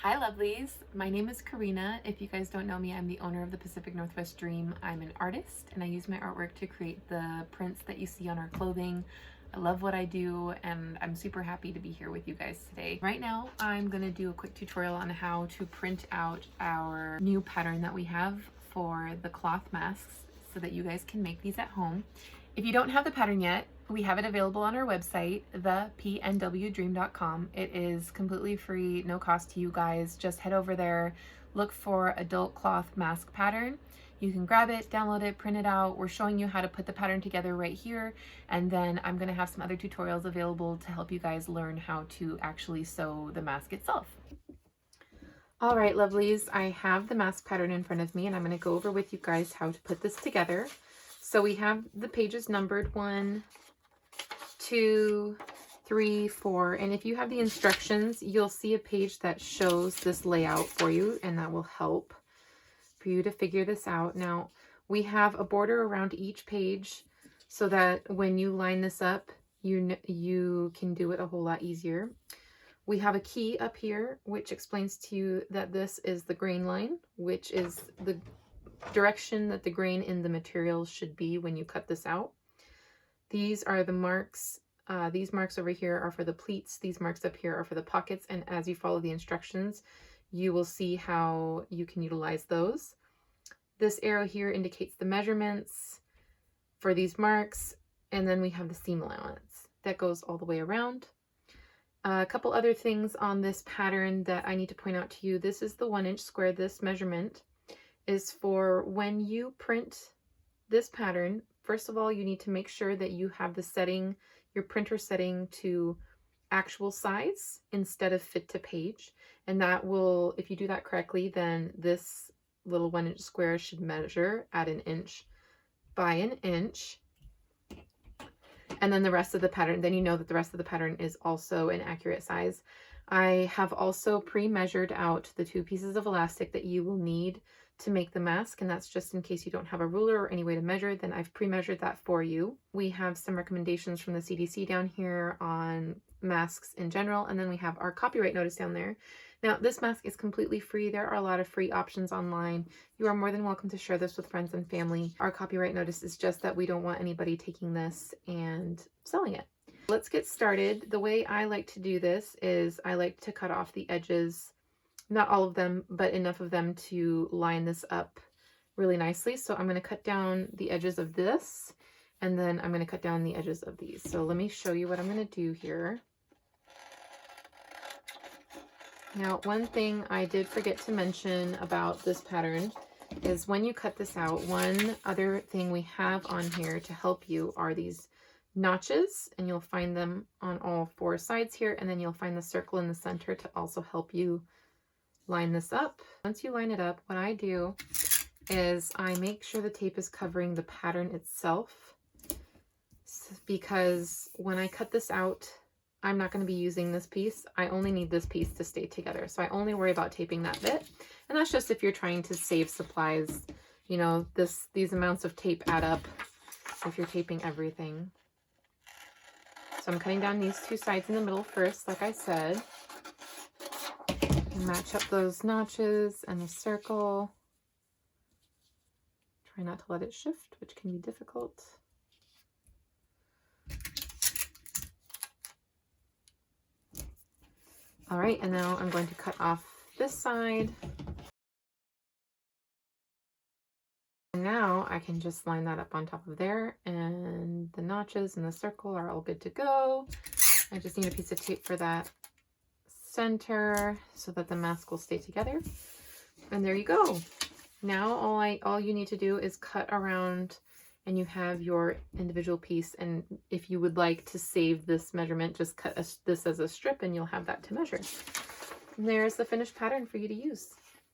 Hi lovelies, my name is Karina. If you guys don't know me, I'm the owner of the Pacific Northwest Dream. I'm an artist and I use my artwork to create the prints that you see on our clothing. I love what I do and I'm super happy to be here with you guys today. Right now, I'm gonna do a quick tutorial on how to print out our new pattern that we have for the cloth masks so that you guys can make these at home. If you don't have the pattern yet, we have it available on our website, thepnwdream.com. It is completely free, no cost to you guys. Just head over there, look for adult cloth mask pattern. You can grab it, download it, print it out. We're showing you how to put the pattern together right here. And then I'm gonna have some other tutorials available to help you guys learn how to actually sew the mask itself. All right, lovelies, I have the mask pattern in front of me and I'm gonna go over with you guys how to put this together. So we have the pages numbered 1, 2, 3, 4, and if you have the instructions, you'll see a page that shows this layout for you, and that will help for you to figure this out. Now, we have a border around each page so that when you line this up, you can do it a whole lot easier. We have a key up here, which explains to you that this is the grain line, which is the direction that the grain in the material should be when you cut this out. These are the marks. These marks over here are for the pleats. These marks up here are for the pockets. And as you follow the instructions, you will see how you can utilize those. This arrow here indicates the measurements for these marks. And then we have the seam allowance that goes all the way around. A couple other things on this pattern that I need to point out to you. This is the 1-inch square. This measurement is for when you print this pattern. First of all, you need to make sure that you have the setting, your printer setting to actual size instead of fit to page. And that will, if you do that correctly, then this little 1-inch square should measure at 1 inch by 1 inch. And then the rest of the pattern, then you know that the rest of the pattern is also an accurate size. I have also pre-measured out the 2 pieces of elastic that you will need to make the mask, and that's just in case you don't have a ruler or any way to measure, then I've pre-measured that for you. We have some recommendations from the CDC down here on masks in general, and then we have our copyright notice down there. Now, this mask is completely free. There are a lot of free options online. You are more than welcome to share this with friends and family. Our copyright notice is just that we don't want anybody taking this and selling it. Let's get started. The way I like to do this is I like to cut off the edges, not all of them, but enough of them to line this up really nicely. So I'm going to cut down the edges of this, and then I'm going to cut down the edges of these. So let me show you what I'm going to do here. Now, one thing I did forget to mention about this pattern is when you cut this out, one other thing we have on here to help you are these notches, and you'll find them on all 4 sides here, and then you'll find the circle in the center to also help you line this up. Once you line it up, what I do is I make sure the tape is covering the pattern itself, because when I cut this out, I'm not going to be using this piece. I only need this piece to stay together. So I only worry about taping that bit. And that's just if you're trying to save supplies. You know, these amounts of tape add up if you're taping everything. So I'm cutting down these 2 sides in the middle first, like I said. Match up those notches and the circle. Try not to let it shift, which can be difficult. All right, and now I'm going to cut off this side. And now I can just line that up on top of there, and the notches and the circle are all good to go. I just need a piece of tape for that center so that the mask will stay together. And there you go. Now all you need to do is cut around and you have your individual piece. And if you would like to save this measurement, just cut this as a strip and you'll have that to measure. And there's the finished pattern for you to use.